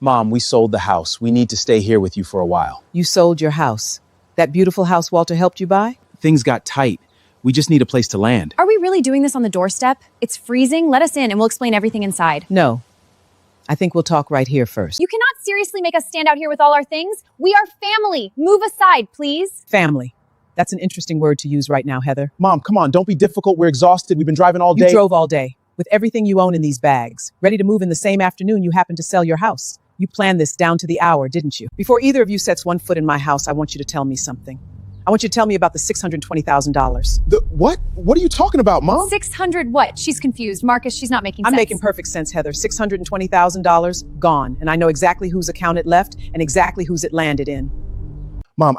Mom, we sold the house. We need to stay here with you for a while. You sold your house. That beautiful house Walter helped you buy? Things got tight. We just need a place to land. Are we really doing this on the doorstep? It's freezing. Let us in and we'll explain everything inside. No. I think we'll talk right here first. You cannot seriously make us stand out here with all our things. We are family. Move aside, please. Family. That's an interesting word to use right now, Heather. Mom, come on. Don't be difficult. We're exhausted. We've been driving all day. You drove all day, with everything you own in these bags, ready to move in the same afternoon you happened to sell your house. You planned this down to the hour, didn't you? Before either of you sets one foot in my house, I want you to tell me something. I want you to tell me about the $620,000. The what? What are you talking about, Mom? 600 what? She's confused. Marcus, she's not making sense. I'm making perfect sense, Heather. $620,000 gone, and I know exactly whose account it left and exactly whose it landed in. Mom,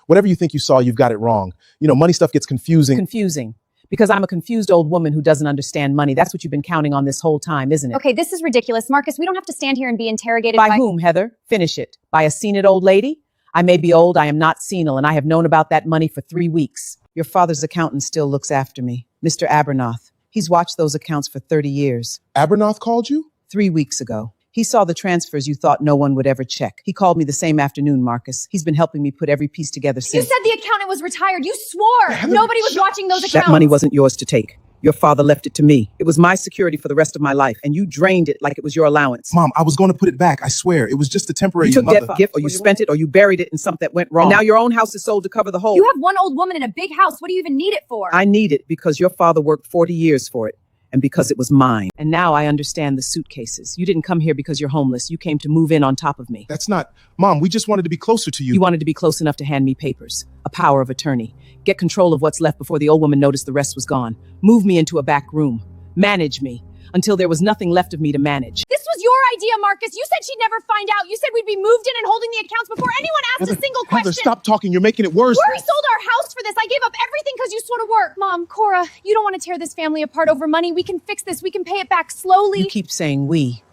whatever you think you saw, you've got it wrong. You know, money stuff gets confusing. Confusing. Because I'm a confused old woman who doesn't understand money. That's what you've been counting on this whole time, isn't it? Okay, this is ridiculous. Marcus, we don't have to stand here and be interrogated By whom, Heather? Finish it. By a senile old lady? I may be old, I am not senile, and I have known about that money for 3 weeks. Your father's accountant still looks after me, Mr. Abernoth. He's watched those accounts for 30 years. Abernoth called you? 3 weeks ago. He saw the transfers you thought no one would ever check. He called me the same afternoon, Marcus. He's been helping me put every piece together You since. said the accountant was retired. You swore. Nobody was watching those accounts. That money wasn't yours to take. Your father left it to me. It was my security for the rest of my life, and you drained it like it was your allowance. Mom, I was going to put it back. I swear. It was just a temporary. You took that gift, or you spent it, or you buried it in something that went wrong. And now your own house is sold to cover the hole. You have one old woman in a big house. What do you even need it for? I need it because your father worked 40 years for it, and because it was mine. And now I understand the suitcases. You didn't come here because you're homeless. You came to move in on top of me. That's not... Mom, we just wanted to be closer to you. You wanted to be close enough to hand me papers, a power of attorney, get control of what's left before the old woman noticed the rest was gone, move me into a back room, manage me, until there was nothing left of me to manage. This was your idea, Marcus. You said she'd never find out. You said we'd be moved in and holding the accounts before anyone asked a single question. Heather, stop talking. You're making it worse. We sold our house for this. I gave up everything because you swore to work. Mom, Cora, you don't want to tear this family apart over money. We can fix this. We can pay it back slowly. You keep saying we.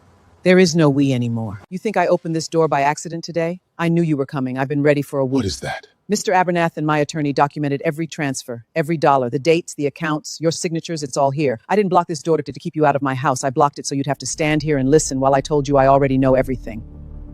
There is no we anymore. You think I opened this door by accident today? I knew you were coming. I've been ready for a week. What is that? Mr. Abernath and my attorney documented every transfer, every dollar, the dates, the accounts, your signatures, it's all here. I didn't block this door to keep you out of my house. I blocked it so you'd have to stand here and listen while I told you I already know everything.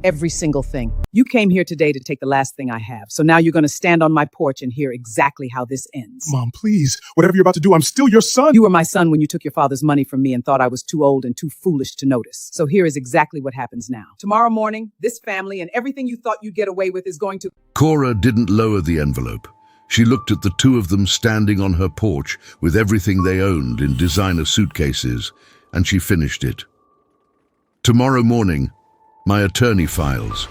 Every single thing. You came here today to take the last thing I have, so now you're going to stand on my porch and hear exactly how this ends. Mom, please. Whatever you're about to do, I'm still your son. You were my son when you took your father's money from me and thought I was too old and too foolish to notice. So here is exactly what happens now. Tomorrow morning, this family and everything you thought you'd get away with is going to... Cora didn't lower the envelope. She looked at the two of them standing on her porch with everything they owned in designer suitcases, and she finished it. Tomorrow morning, my attorney files.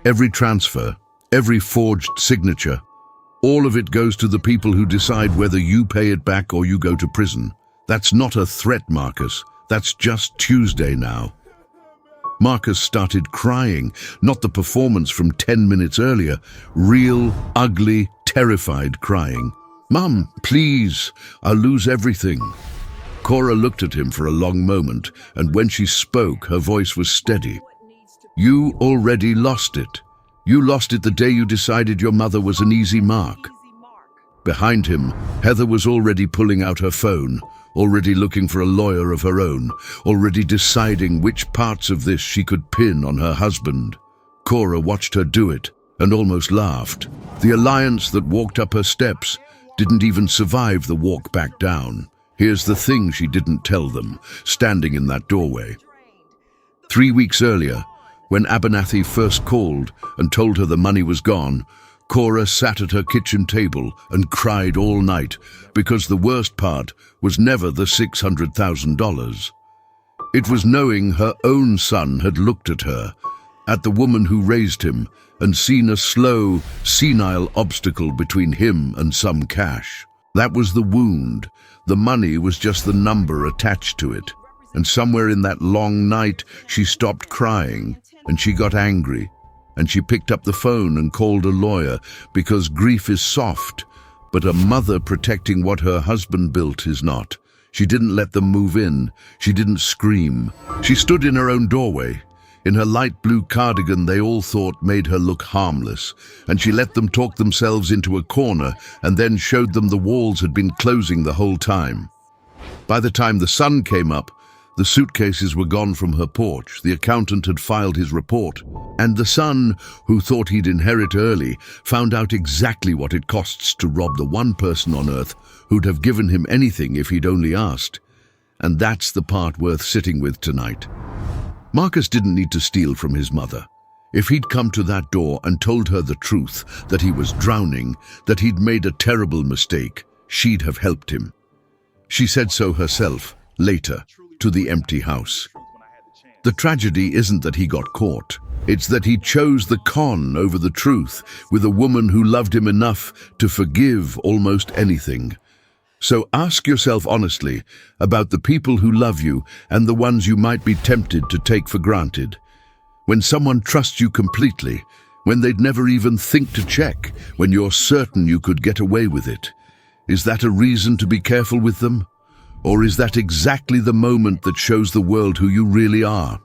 Every transfer, every forged signature, all of it goes to the people who decide whether you pay it back or you go to prison. That's not a threat, Marcus. That's just Tuesday now. Marcus started crying, not the performance from 10 minutes earlier. Real, ugly, terrified crying. Mum, please, I'll lose everything. Cora looked at him for a long moment, and when she spoke, her voice was steady. You already lost it. You lost it the day you decided your mother was an easy mark. Behind him, Heather was already pulling out her phone, already looking for a lawyer of her own, already deciding which parts of this she could pin on her husband. Cora watched her do it and almost laughed. The alliance that walked up her steps didn't even survive the walk back down. Here's the thing she didn't tell them, standing in that doorway. 3 weeks earlier, when Abernathy first called and told her the money was gone, Cora sat at her kitchen table and cried all night because the worst part was never the $600,000. It was knowing her own son had looked at her, at the woman who raised him, and seen a slow, senile obstacle between him and some cash. That was the wound. The money was just the number attached to it. And somewhere in that long night, she stopped crying, and she got angry, and she picked up the phone and called a lawyer, because grief is soft, but a mother protecting what her husband built is not. She didn't let them move in. She didn't scream. She stood in her own doorway. In her light blue cardigan they all thought made her look harmless, and she let them talk themselves into a corner and then showed them the walls had been closing the whole time. By the time the sun came up, The suitcases were gone from her porch, the accountant had filed his report, and the son, who thought he'd inherit early, found out exactly what it costs to rob the one person on earth who'd have given him anything if he'd only asked. And that's the part worth sitting with tonight. Marcus didn't need to steal from his mother. If he'd come to that door and told her the truth, that he was drowning, that he'd made a terrible mistake, she'd have helped him. She said so herself, later, to the empty house. The tragedy isn't that he got caught. It's that he chose the con over the truth with a woman who loved him enough to forgive almost anything. So ask yourself honestly about the people who love you and the ones you might be tempted to take for granted. When someone trusts you completely, when they'd never even think to check, when you're certain you could get away with it, is that a reason to be careful with them? Or is that exactly the moment that shows the world who you really are?